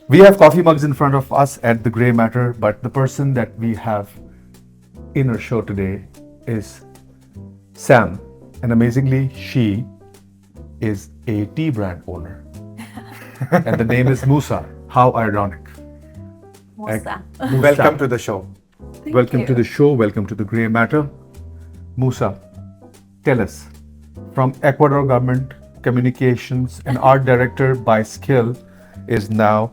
We have coffee mugs in front of us at the Grey Matter, but the person that we have in our show today is Sam. And amazingly, she is a tea brand owner. And the name is Musa. How ironic. Musa. Welcome to the show. Welcome to the show. Welcome to the Grey Matter. Musa, tell us, from Ecuador government communications and art director by skill is now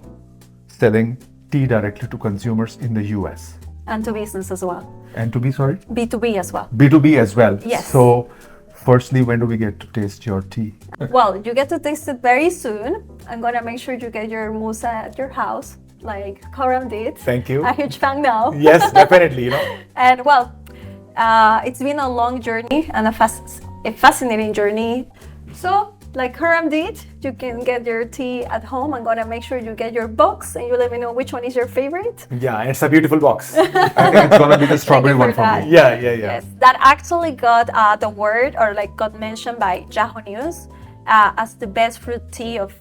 selling tea directly to consumers in the US. And to business as well. And to be sorry? B2B as well. B2B as well. Yes. So, firstly, when do we get to taste your tea? Well, you get to taste it very soon. I'm gonna make sure you get your Musa at your house, like Karam did. Thank you. A huge fan now. Yes, definitely, And well, it's been a long journey and a fascinating journey. So, like Karam did, you can get your tea at home. I'm gonna make sure you get your box and you let me know which one is your favorite. Yeah, and it's a beautiful box. I think it's gonna be the strawberry one for that. me. Yeah. Yes, that actually got the word or like got mentioned by Yahoo News as the best fruit tea of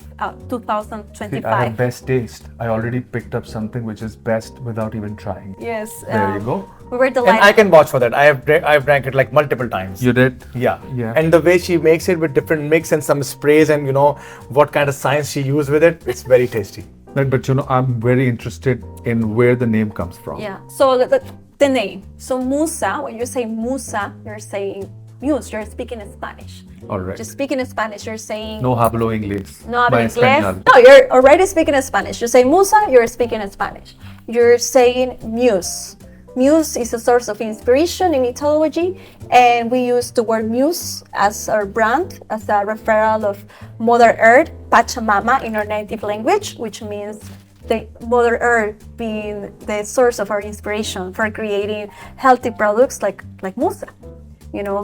2025. I have best taste. I already picked up something which is best without even trying. Yes. There you go. We were And delighted. I can vouch for that. I've drank it like multiple times. You did? Yeah. Yeah. And the way she makes it with different mix and some sprays and what kind of science she used with it, it's very tasty. Right, but I'm very interested in where the name comes from. Yeah. So the name. So Musa, when you say Musa, you're saying muse. You're speaking in Spanish. All right. Just speaking in Spanish, you're saying No hablo inglés. no hablo My inglés. español. No, you're already speaking in Spanish. You say Musa, you're speaking in Spanish. You're saying muse. Muse is a source of inspiration in mythology, and we use the word muse as our brand, as a referral of Mother Earth, Pachamama in our native language, which means the Mother Earth being the source of our inspiration for creating healthy products like Musa.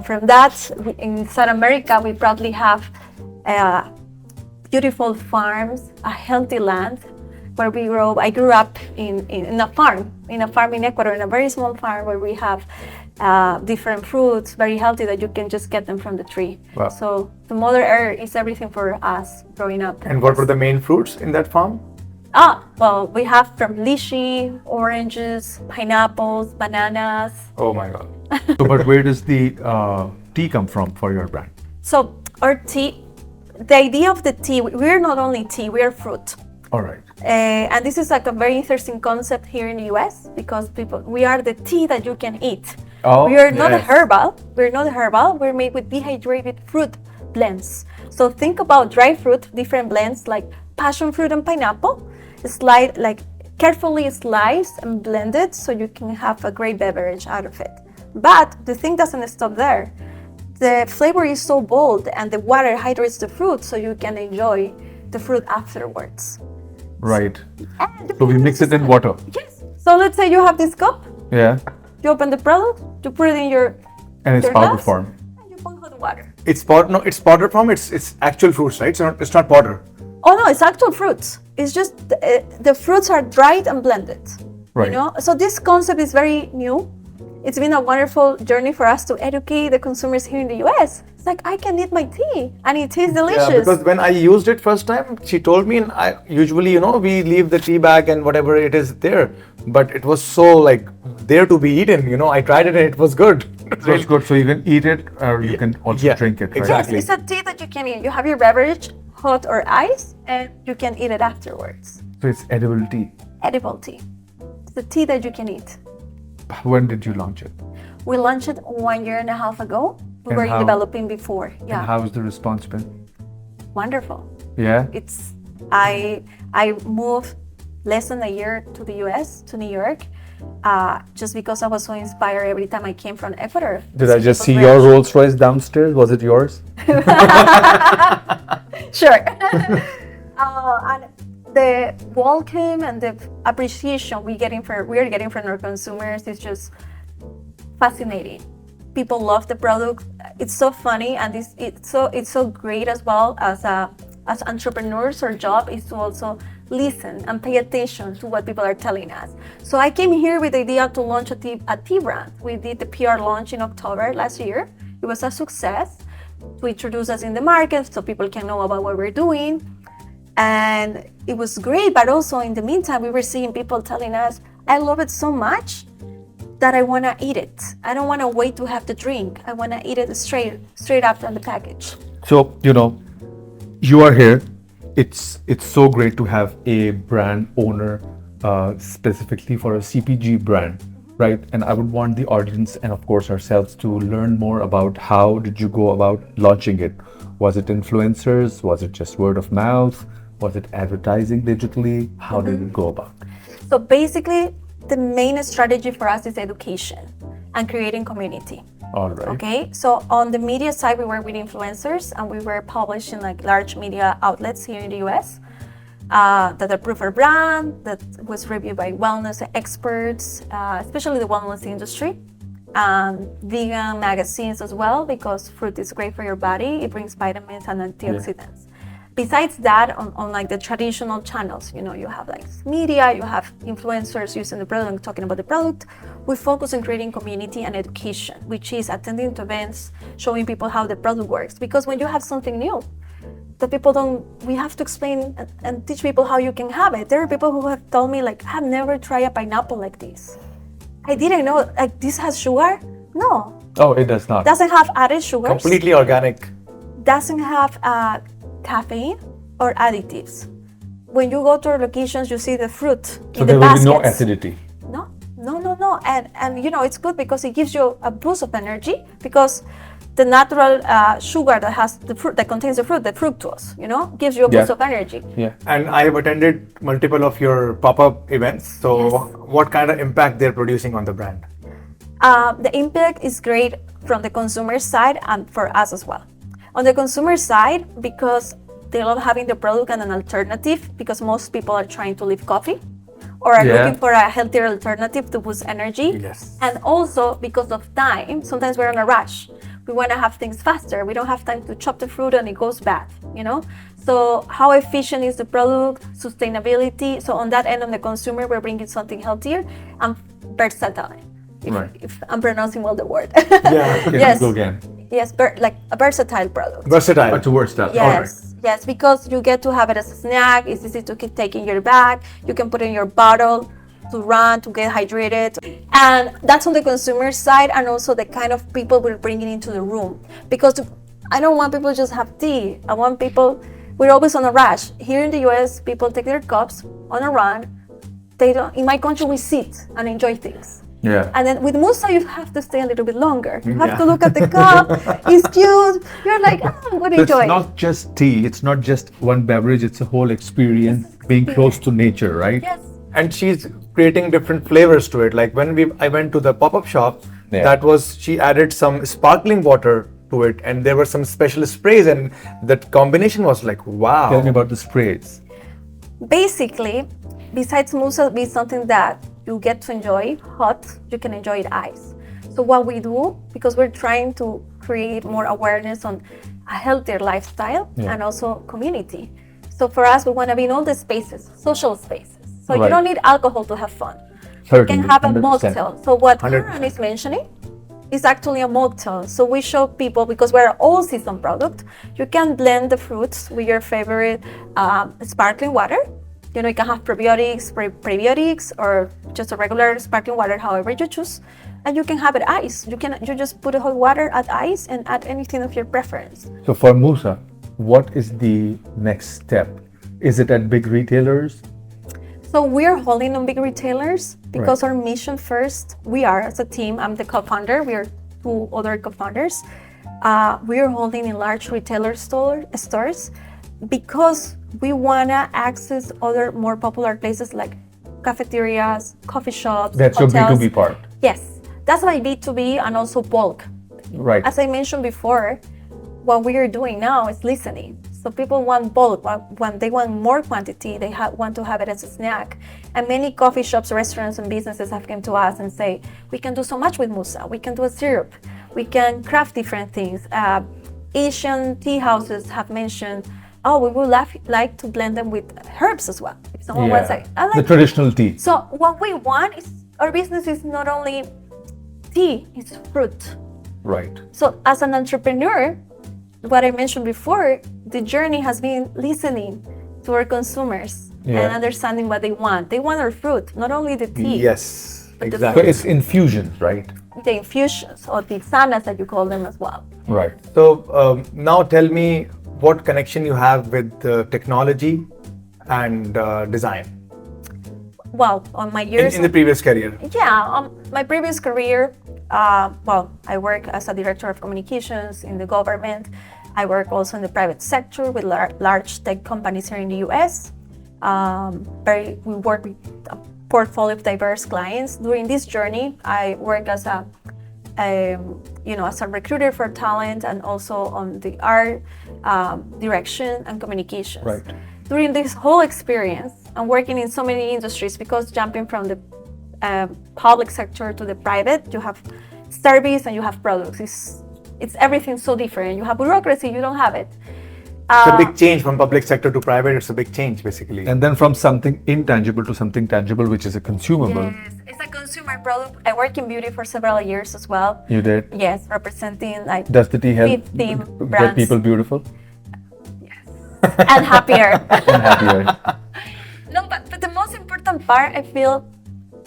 From that, in South America, we proudly have beautiful farms, a healthy land where we grow. I grew up in a farm in Ecuador, in a very small farm where we have different fruits, very healthy, that you can just get them from the tree. Wow. So the Mother Earth is everything for us growing up. And what were the main fruits in that farm? Well, we have from lychee, oranges, pineapples, bananas. Oh my God. So, but where does the tea come from for your brand? So our tea, the idea of the tea, we're not only tea, we are fruit. All right. And this is like a very interesting concept here in the US because we are the tea that you can eat. Oh, we are not yes. herbal. We're not herbal. We're made with dehydrated fruit blends. So think about dry fruit, different blends like passion fruit and pineapple, carefully sliced and blended so you can have a great beverage out of it. But the thing doesn't stop there. The flavor is so bold and the water hydrates the fruit so you can enjoy the fruit afterwards. Right. And So we mix it in water. Yes. So let's say you have this cup, Yeah. you open the product, you put it in your And it's your powder glass, form. and you pour hot water. It's powder from it's actual fruits, right? It's not powder. Oh no, it's actual fruits. It's just the fruits are dried and blended. Right. So this concept is very new. It's been a wonderful journey for us to educate the consumers here in the US. It's like I can eat my tea and it tastes delicious. Yeah, because when I used it first time, she told me, and I usually, we leave the tea bag and whatever it is there, but it was so there to be eaten. I tried it and it was good. So it's good. So you can eat it or you can also Yeah, drink it. Right? exactly. It's a tea that you can eat. You have your beverage, hot or ice, and you can eat it afterwards. So it's edible tea. Edible tea. It's a tea that you can eat. When did you launch it? We launched it 1.5 years ago. We And were how- developing before. Yeah, And how has the response been? wonderful. Yeah. It's I moved less than a year to the US, to New York, just because I was so inspired every time I came from Ecuador. Did I just see People your were- Rolls Royce downstairs? Was it yours? Sure. And the welcome and the appreciation we are getting from our consumers is just fascinating. People love the product. It's so funny, and it's so great as well as entrepreneurs. Our job is to also listen and pay attention to what people are telling us. So I came here with the idea to launch a tea brand. We did the PR launch in October last year. It was a success. To introduce us in the market so people can know about what we're doing. And it was great, but also in the meantime, we were seeing people telling us, I love it so much that I want to eat it. I don't want to wait to have the drink. I want to eat it straight up from the package. So, you are here. It's so great to have a brand owner specifically for a CPG brand, right? And I would want the audience and of course ourselves to learn more about how did you go about launching it? Was it influencers? Was it just word of mouth? Was it advertising digitally? How did it go about? So basically, the main strategy for us is education and creating community. All right. Okay, so on the media side, we work with influencers and we were published in like large media outlets here in the US that approve our brand, that was reviewed by wellness experts, especially the wellness industry, vegan magazines as well, because fruit is great for your body. It brings vitamins and antioxidants. Besides that, on like the traditional channels, you have like media, you have influencers using the product and talking about the product. We focus on creating community and education, which is attending to events, showing people how the product works. Because when you have something new, we have to explain and teach people how you can have it. There are people who have told me like, I've never tried a pineapple like this. I didn't know, like this has sugar? No. Oh, it does not. Doesn't have added sugars. Completely organic. Doesn't have caffeine or additives. When you go to our locations, you see the fruit So in there the will baskets. be no acidity. No. And it's good because it gives you a boost of energy because the natural sugar that has the fruit that contains the fruit, the fructose, gives you a boost of energy. Yeah. And I have attended multiple of your pop-up events. So Yes. what kind of impact they're producing on the brand? The impact is great from the consumer side and for us as well. On the consumer side, because they love having the product and an alternative, because most people are trying to leave coffee or are looking for a healthier alternative to boost energy. Yes. And also because of time, sometimes we're in a rush. We want to have things faster. We don't have time to chop the fruit and it goes bad, So how efficient is the product, sustainability? So on that end, on the consumer, we're bringing something healthier and versatile. If I'm pronouncing well the word. Yeah. Yes. Go again. Yes, like a versatile product. Versatile. Towards that. Yes, because you get to have it as a snack. It's easy to keep taking your bag. You can put it in your bottle to run, to get hydrated. And that's on the consumer side, and also the kind of people we're bringing into the room. Because I don't want people to just have tea. I want people, we're always on a rush. Here in the US, people take their cups on a run. They don't, in my country, we sit and enjoy things. Yeah. And then with Musa, you have to stay a little bit longer. You have to look at the cup. It's cute. You're like, I'm going to enjoy. It's not just tea. It's not just one beverage. It's a whole experience, being close to nature, right? Yes. And she's creating different flavors to it. Like when I went to the pop-up shop, she added some sparkling water to it, and there were some special sprays, and that combination was like, wow. Tell me about the sprays. Basically, besides Musa being something that you get to enjoy hot, you can enjoy it ice. So what we do, because we're trying to create more awareness on a healthier lifestyle and also community. So for us, we want to be in all the spaces, social spaces. So you don't need alcohol to have fun. You can have a 100%. mocktail. So what Karen is mentioning is actually a mocktail. So we show people, because we're an all-season product, you can blend the fruits with your favorite sparkling water. You can have probiotics, prebiotics, or just a regular sparkling water, however you choose. And you can have it ice. You just put the hot water, add ice, and add anything of your preference. So for Musa, what is the next step? Is it at big retailers? So we're holding on big retailers because our mission first, we are as a team, I'm the co-founder, we are 2 other co-founders. We are holding in large retailer stores because we want to access other more popular places like cafeterias, coffee shops, That's hotels. your B2B part. Yes, that's my B2B and also bulk. Right. As I mentioned before, what we are doing now is listening. So people want bulk, when they want more quantity, they want to have it as a snack. And many coffee shops, restaurants, and businesses have come to us and say, we can do so much with Musa. We can do a syrup. We can craft different things. Asian tea houses have mentioned, we would like to blend them with herbs as well. If someone wants to, I like the traditional tea. So what we want is, our business is not only tea, it's fruit. Right. So as an entrepreneur, what I mentioned before, the journey has been listening to our consumers and understanding what they want. They want our fruit, not only the tea. Yes, But the exactly. So it's infusions, right? The infusions or the sanas that you call them as well. Right. So now tell me what connection you have with technology and design Well, on my years, in the previous career. my previous career, I work as a director of communications in the government. I work also in the private sector with large tech companies here in the US. We work with a portfolio of diverse clients. During this journey, I work as as a recruiter for talent and also on the art direction and communications. Right. During this whole experience, I'm working in so many industries because jumping from the public sector to the private, you have service and you have products. It's everything so different. You have bureaucracy, you don't have it. It's a big change from public sector to private. It's a big change, basically. And then from something intangible to something tangible, which is a consumable. Yes, it's a consumer product. I work in beauty for several years as well. You did? Yes, representing like Does the tea help 15 get brands. people beautiful And happier. and happier? No, but the most important part, I feel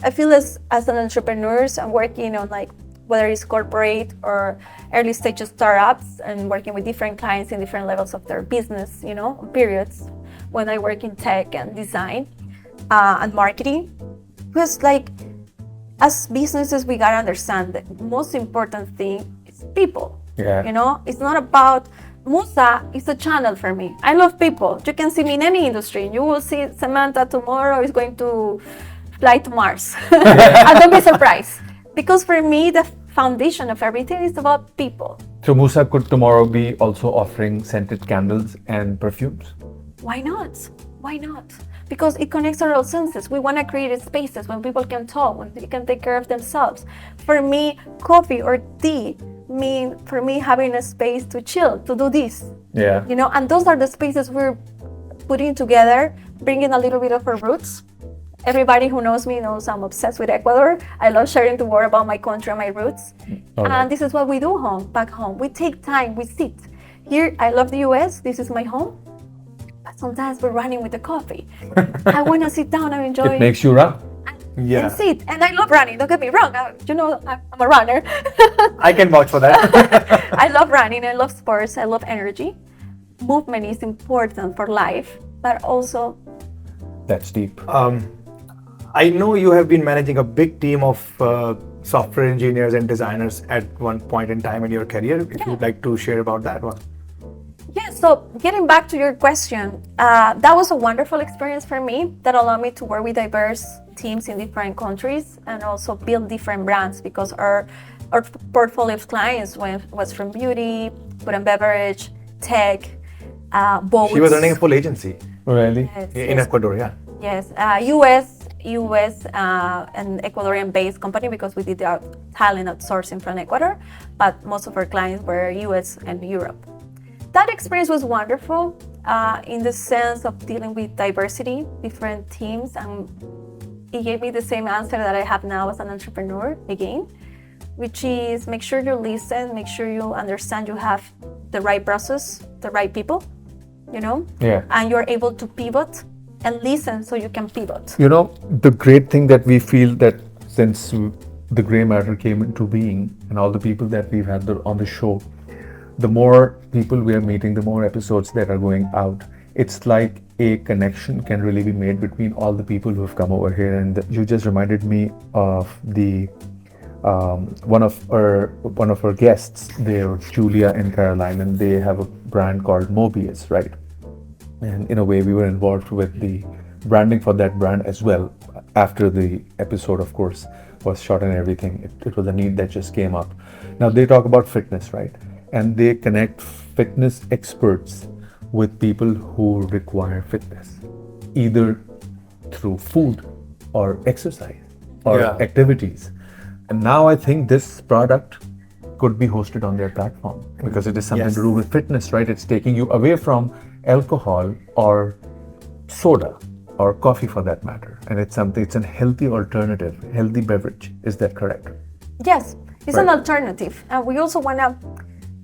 as an entrepreneur, I'm working on like whether it's corporate or early stage startups and working with different clients in different levels of their business, periods when I work in tech and design and marketing. Because like as businesses, we gotta understand the most important thing is people. Yeah. It's not about Musa is a channel for me. I love people. You can see me in any industry. You will see Samantha tomorrow is going to fly to Mars. And don't be surprised. Because for me, the foundation of everything is about people. So Musa could tomorrow be also offering scented candles and perfumes? Why not? Why not? Because it connects our senses. We want to create spaces when people can talk, when they can take care of themselves. For me, coffee or tea mean for me having a space to chill, to do this. Yeah. And those are the spaces we're putting together, bringing a little bit of our roots. Everybody who knows me knows I'm obsessed with Ecuador. I love sharing the word about my country and my roots. Okay. And this is what we do back home. We take time, we sit. Here, I love the US, this is my home. But sometimes we're running with the coffee. I want to sit down and enjoy It makes you run. Yeah. and sit. And I love running, don't get me wrong. I'm a runner. I can vouch for that. I love running, I love sports, I love energy. Movement is important for life, but also That's deep. I know you have been managing a big team of software engineers and designers at one point in time in your career. If you'd like to share about that one. yeah, so getting back to your question, that was a wonderful experience for me that allowed me to work with diverse teams in different countries and also build different brands because our portfolio of clients was from beauty, food and beverage, tech, boats. She was running a full agency Really? Yes, in yes. Ecuador, yeah. Yes, US and Ecuadorian-based company because we did our talent outsourcing from Ecuador, but most of our clients were US and Europe. That experience was wonderful in the sense of dealing with diversity, different teams, and it gave me the same answer that I have now as an entrepreneur again, which is make sure you listen, make sure you understand you have the right process, the right people, Yeah. and you're able to pivot and listen so you can pivot. The great thing that we feel that since the gray matter came into being and all the people that we've had on the show, the more people we are meeting, the more episodes that are going out. It's like a connection can really be made between all the people who have come over here. And you just reminded me of the one of our guests there, Julia and Caroline, and they have a brand called Mobius, right? And in a way, we were involved with the branding for that brand as well. After the episode, of course, was shot and everything, it was a need that just came up. Now they talk about fitness, right? And they connect fitness experts with people who require fitness, either through food or exercise or Yeah. activities. And now I think this product could be hosted on their platform because it is something Yes. to do with fitness, right? It's taking you away from alcohol or soda or coffee for that matter. And it's a healthy alternative, healthy beverage. Is that correct? Yes, it's an Right. alternative. And we also want to,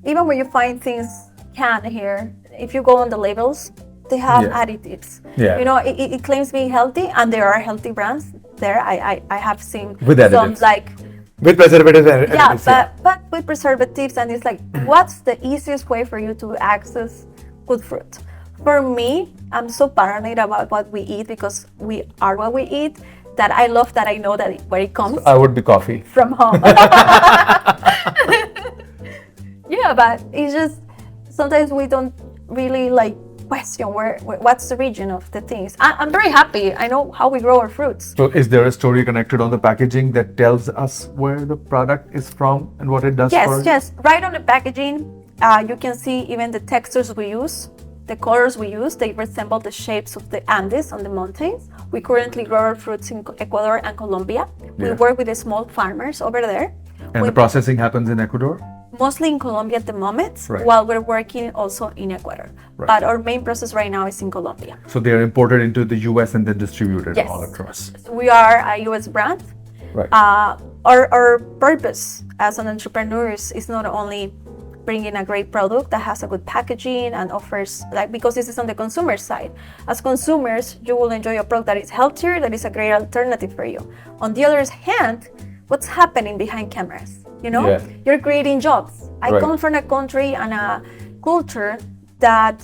even when you find things canned here, if you go on the labels, they have Yeah. additives. Yeah. You know, it claims being healthy, and there are healthy brands there. I have seen With some additives. like With preservatives and yeah, additives, but with preservatives, and it's like, what's the easiest way for you to access good fruit? For me, I'm so paranoid about what we eat because we are what we eat, that I love that I know that where it comes I would be coffee. from home. Yeah, but it's just sometimes we don't really like question what's the origin of the things. I'm very happy. I know how we grow our fruits. So is there a story connected on the packaging that tells us where the product is from and what it does for? Yes. Right on the packaging, you can see even the textures we use, the colors we use. They resemble the shapes of the Andes on the mountains. We currently grow our fruits in Ecuador and Colombia. We Yeah. work with the small farmers over there. And the processing happens in Ecuador? Mostly in Colombia at the moment, Right. while we're working also in Ecuador. Right. But our main process right now is in Colombia. So they are imported into the US and then distributed Yes. all across. We are a US brand. Right. Our purpose as an entrepreneur is not only bringing a great product that has a good packaging and offers, like, because this is on the consumer side. As consumers, you will enjoy a product that is healthier, that is a great alternative for you. On the other hand, what's happening behind cameras? You know, Yeah. you're creating jobs. I Right. come from a country and a culture that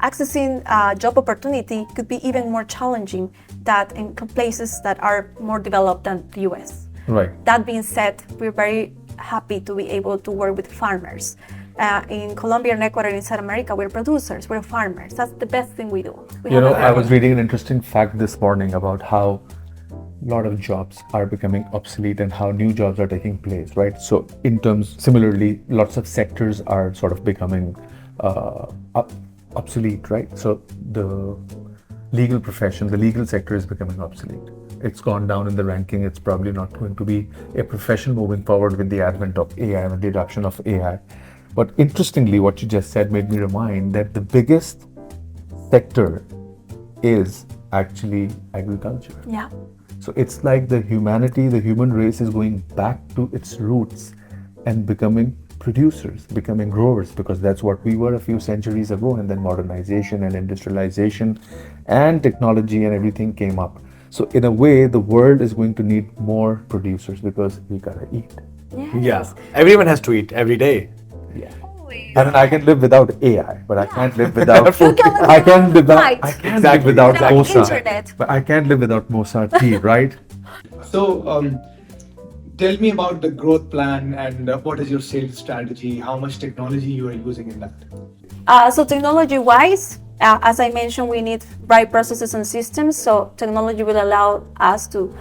accessing job opportunity could be even more challenging than in places that are more developed than the US. Right. That being said, we're very happy to be able to work with farmers. In Colombia and Ecuador and in South America, we're producers, we're farmers. That's the best thing we do. We You have know, a I was reading an interesting fact this morning about how a lot of jobs are becoming obsolete and how new jobs are taking place, right? So, in terms, similarly, lots of sectors are sort of becoming obsolete, right? So, the legal profession, the legal sector is becoming obsolete. It's gone down in the ranking. It's probably not going to be a profession moving forward with the advent of AI and the adoption of AI. But interestingly, what you just said made me remind that the biggest sector is actually agriculture. Yeah. So it's like the human race is going back to its roots and becoming producers, becoming growers, because that's what we were a few centuries ago. And then modernization and industrialization and technology and everything came up. So in a way, the world is going to need more producers because we gotta eat. yeah. Everyone has to eat every day. And I can live without AI, but I can't live without You can live I can live without without I light. can't Exactly. live without Without Mosa. internet. But I can't live without Mosa tea, right? So, tell me about the growth plan and what is your sales strategy? How much technology you are using in that? So technology-wise, as I mentioned, we need right processes and systems. So technology will allow us to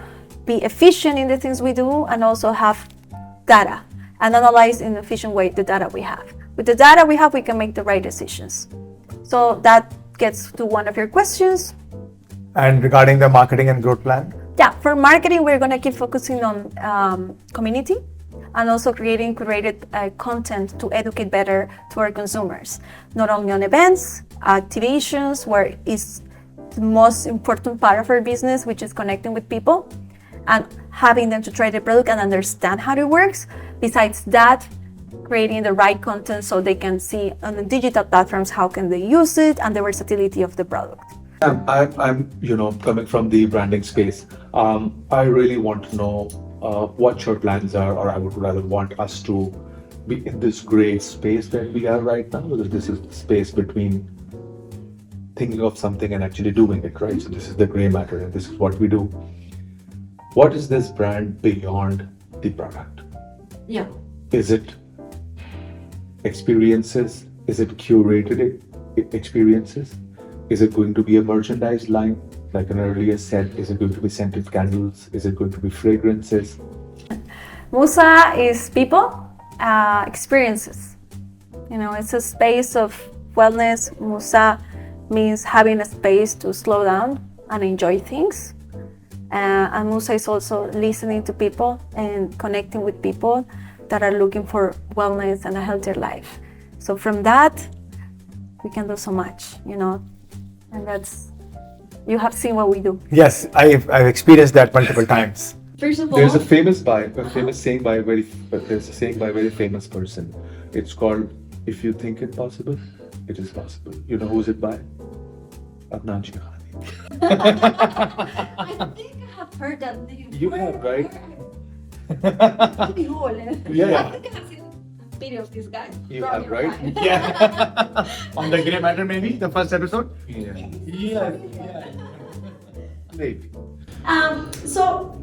be efficient in the things we do and also have data and analyze in an efficient way the data we have. With the data we have, we can make the right decisions. So that gets to one of your questions. And regarding the marketing and growth plan, Yeah, for marketing, we're going to keep focusing on community and also creating curated content to educate better to our consumers, not only on events, activations, where is the most important part of our business, which is connecting with people and having them to try the product and understand how it works. Besides that, creating the right content so they can see on the digital platforms how can they use it and the versatility of the product. I'm coming from the branding space. I really want to know what your plans are, or I would rather want us to be in this gray space that we are right now, because this is the space between thinking of something and actually doing it, right? So this is the gray matter, and this is what we do. What is this brand beyond the product? Yeah. Is it experiences? Is it curated experiences? Is it going to be a merchandise line? Like an earlier said, is it going to be scented candles? Is it going to be fragrances? Musa is people, experiences. You know, it's a space of wellness. Musa means having a space to slow down and enjoy things. And Musa is also listening to people and connecting with people that are looking for wellness and a healthier life. So from that, we can do so much, and that's, you have seen what we do. yes, I've experienced that multiple times. First of all, There's a famous saying by a very famous person. It's called, if you think it possible, it is possible. You know who's it by? Adnan Shahani. I think I have heard that name. You have, right? Yeah. I think I have seen a video of this guy. You have, right? Yeah. On the Grey Matter, maybe the first episode. Yeah. Yeah. Maybe. So,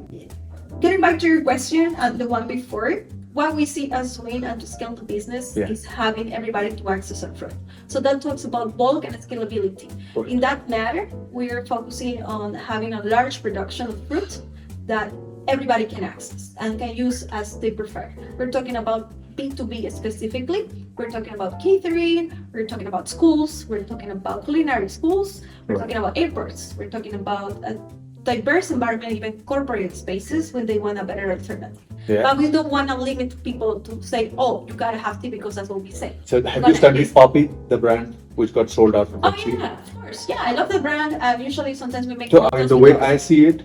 getting back to your question and the one before, what we see as win and to scale the business Yeah. is having everybody to access a fruit. So that talks about bulk and scalability. Correct. In that matter, we are focusing on having a large production of fruit that everybody can access and can use as they prefer. We're talking about B2B specifically. We're talking about catering, we're talking about schools, we're talking about culinary schools, we're talking about airports, we're talking about a diverse environment, even corporate spaces when they want a better alternative. Yeah. But we don't want to limit people to say, oh, you gotta have tea because that's what we say. So have But you studied at least- Poppy, the brand which got sold out from Oh Pepsi? yeah, of course. Yeah, I love the brand. Usually sometimes we make So I mean, cocktails the with way those. I see it,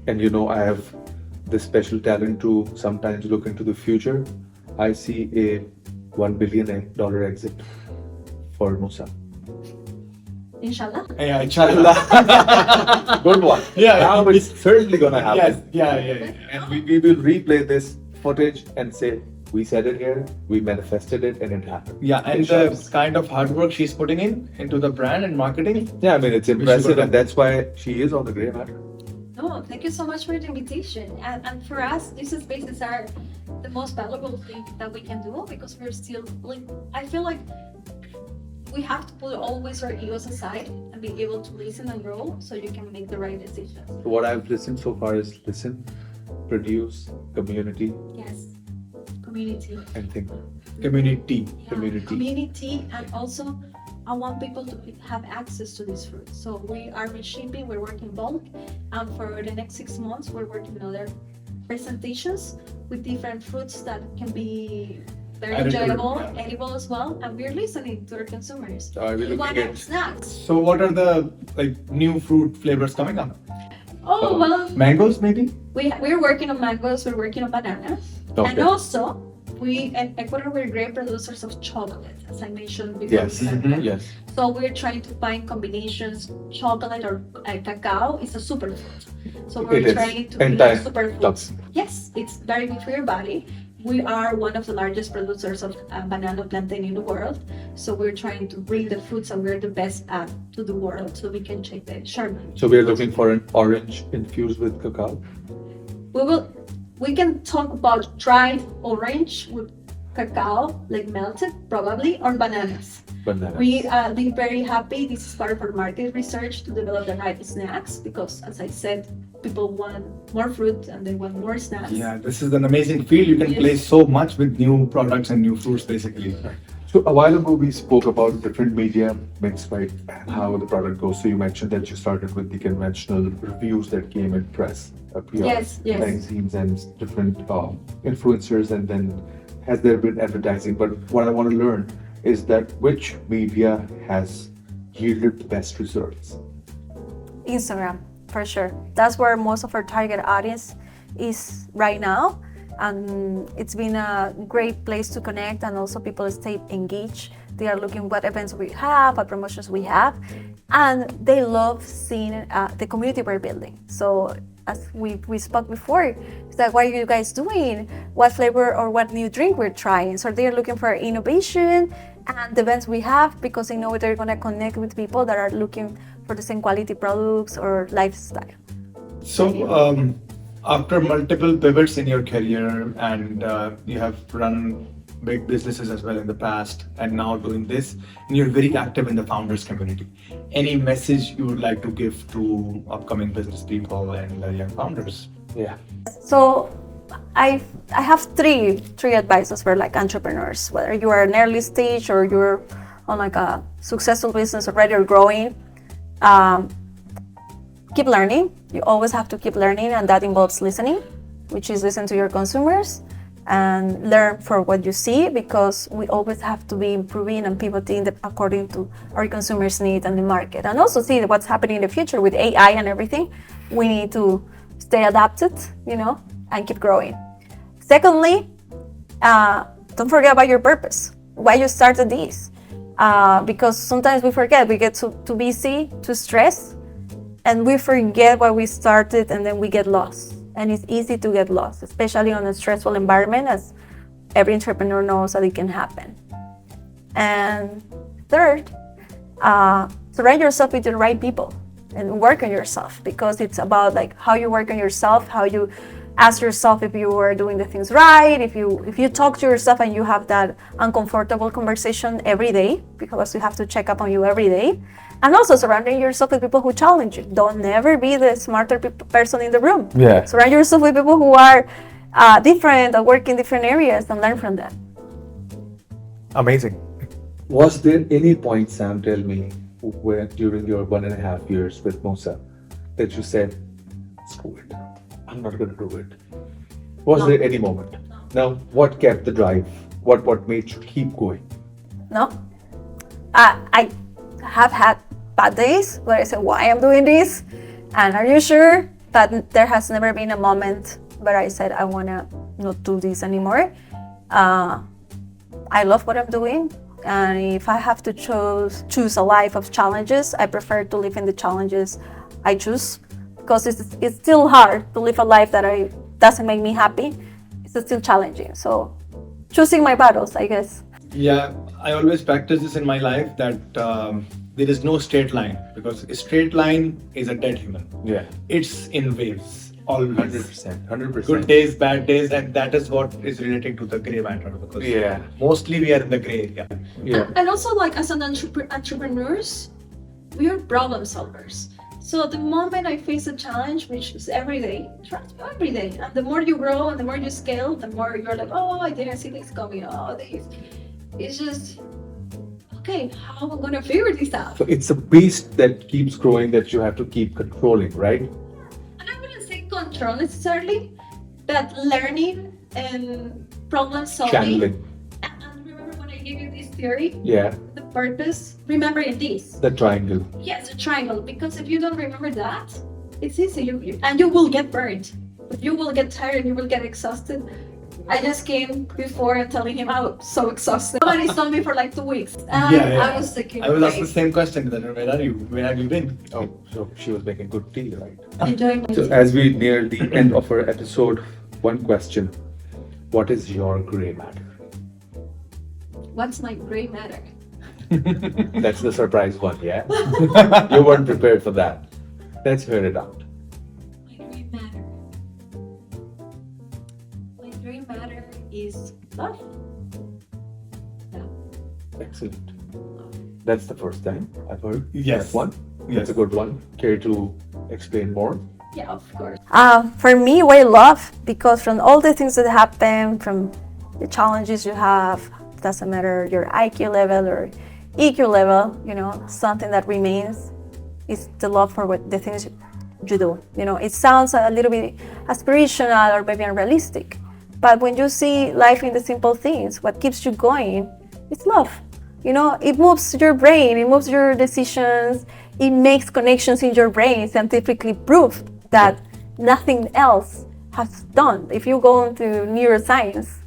and you know, I have this special talent to sometimes look into the future. I see a $1 billion exit for Musa. Inshallah. Yeah, inshallah. Good one. Yeah. Now it's certainly gonna happen. Yes. Yeah. And we will replay this footage and say, we said it here, we manifested it, and it happened. Yeah, and Inshallah. the kind of hard work she's putting into the brand and marketing. Yeah, I mean, it's should impressive, go and that's why she is on the Grey Matter. No, thank you so much for the invitation. And for us, these spaces are the most valuable thing that we can do because we're still like, I feel like we have to put always our egos aside and be able to listen and grow so you can make the right decisions. What I've listened so far is listen, produce, community, Yes. Community. and think. Community. Yeah, Community. community, and also I want people to have access to this fruit. So we are shipping, we're working bulk, and for the next 6 months, we're working on other presentations with different fruits that can be very Edible, enjoyable, yeah. edible as well, and we're listening to our consumers. Are we We want looking our at snacks. So what are the new fruit flavors coming up? Oh well, Mangoes, maybe? we're working on mangoes, we're working on bananas, Okay. and also we in Ecuador we're great producers of chocolate, as I mentioned before. Yes, yes. So we're trying to find combinations. Chocolate or cacao is a superfood. So we're It is. trying to Anti- bring superfoods. toxin. Yes, it's very good for your body. We are one of the largest producers of banana plantain in the world. So we're trying to bring the fruits that we're the best at to the world so we can check the Sherman. So we're looking for an orange infused with cacao. We can talk about dried orange with cacao, like melted probably, or bananas. Banana. We be very happy. This is part of our market research to develop the right snacks because, as I said, people want more fruit and they want more snacks. Yeah, this is an amazing field. You can Yes. play so much with new products and new fruits, basically. So a while ago we spoke about different media mix, right, and how the product goes. So you mentioned that you started with the conventional reviews that came in press, PR, Yes, yes. magazines, and different influencers, and then has there been advertising? But what I want to learn is that which media has yielded the best results? Instagram, for sure. That's where most of our target audience is right now. And it's been a great place to connect, and also people stay engaged. They are looking what events we have, what promotions we have, and they love seeing the community we're building. So as we spoke before, it's like, what are you guys doing? What flavor or what new drink we're trying? So they're looking for innovation and the events we have because they know they're gonna connect with people that are looking for the same quality products or lifestyle. So, after multiple pivots in your career, and you have run big businesses as well in the past, and now doing this, and you're very active in the founders community. Any message you would like to give to upcoming business people and young founders? Yeah. So I have three advices for like entrepreneurs, whether you are an early stage or you're on like a successful business already or growing. Keep learning. You always have to keep learning, and that involves listening, which is listen to your consumers and learn for what you see, because we always have to be improving and pivoting according to our consumers' needs and the market, and also see what's happening in the future with AI and everything. We need to stay adapted, and keep growing. Secondly, don't forget about your purpose, why you started this. because sometimes we forget, we get too busy, too stressed, and we forget what we started, and then we get lost. And it's easy to get lost, especially on a stressful environment, as every entrepreneur knows that it can happen. And third, surround yourself with the right people and work on yourself, because it's about like how you work on yourself, how you ask yourself if you are doing the things right, if you talk to yourself and you have that uncomfortable conversation every day, because you have to check up on you every day. And also surrounding yourself with people who challenge you. Don't never be the smarter person in the room. Yeah. Surround yourself with people who are different or work in different areas and learn from them. Amazing. Was there any point, Sam, tell me, where during your 1.5 years with Musa that you said, screw it, I'm not going to do it? Was there any moment? Now, what kept the drive? What made you keep going? No, I have had bad days where I said, why I'm doing this? And are you sure? But there has never been a moment where I said, I want to not do this anymore. I love what I'm doing. And if I have to choose a life of challenges, I prefer to live in the challenges I choose, because it's still hard to live a life that doesn't make me happy. It's still challenging. So choosing my battles, I guess. Yeah, I always practice this in my life, that there is no straight line, because a straight line is a dead human. Yeah. It's in waves, always. 100%. Good days, bad days, and that is what is relating to the gray matter, because Yeah. mostly we are in the gray area. Yeah. And also, like, as an entrepreneurs, we are problem solvers. So the moment I face a challenge, which is every day, trust me, every day, and the more you grow and the more you scale, the more you're like, oh, I didn't see this coming. Oh, this. It's just, okay, how am I gonna figure this out? So it's a beast that keeps growing that you have to keep controlling, right? And I wouldn't say control necessarily, but learning and problem solving. Channeling. And remember when I gave you this theory, Yeah. the purpose, remembering this. The triangle. Yes, a triangle. Because if you don't remember that, it's easy. And you will get burned. You will get tired. You will get exhausted. I just came before and telling him I was so exhausted. Somebody saw me for like 2 weeks. And I was thinking, I was asked the same question, that where are you? Where have you been? Oh, so she was making good tea, right? enjoying my So as we near the end of our episode, one question. What is your gray matter? What's my gray matter? That's the surprise one, yeah? You weren't prepared for that. Let's hear it out. My gray matter. My gray matter is love. Yeah. Excellent. That's the first time I've heard Yes. that one. That's a good one. Care to explain more? Yeah, of course. For me, why love? Because from all the things that happen, from the challenges you have, doesn't matter your IQ level or EQ level, something that remains is the love for the things you do. It sounds a little bit aspirational or maybe unrealistic, but when you see life in the simple things, what keeps you going is love. It moves your brain, it moves your decisions, it makes connections in your brain, scientifically proved that nothing else has done. If you go into neuroscience,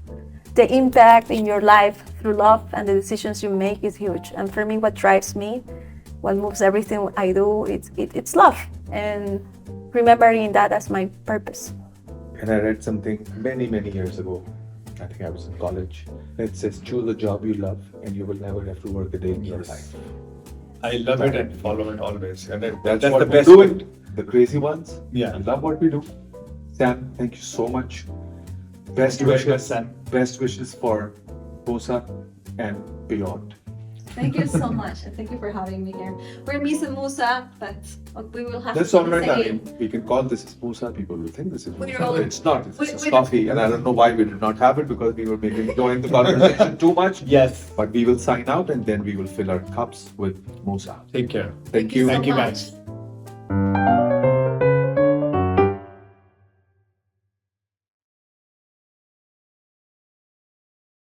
the impact in your life through love and the decisions you make is huge. And for me, what drives me, what moves everything I do, it's love. And remembering that as my purpose. And I read something many, many years ago. I think I was in college. It says, choose a job you love and you will never have to work a day in your life. I love it and follow it always. And That's that's what the we best do way. it. The crazy ones. Yeah. I love what we do. Sam, thank you so much. Best Thank you very much, wishes, Sam. best wishes for Bosa and beyond. Thank you so much, and thank you for having me here. We're missing Musa, but we will have That's to all right. I say mean, we can call this is Bosa. People will think this is We're Bosa, all- but it's not. It's we- just we- coffee. And I don't know why we did not have it, because we were maybe enjoying the conversation too much. Yes. But we will sign out and then we will fill our cups with Musa. Take care. Thank you. so Thank you, much. guys.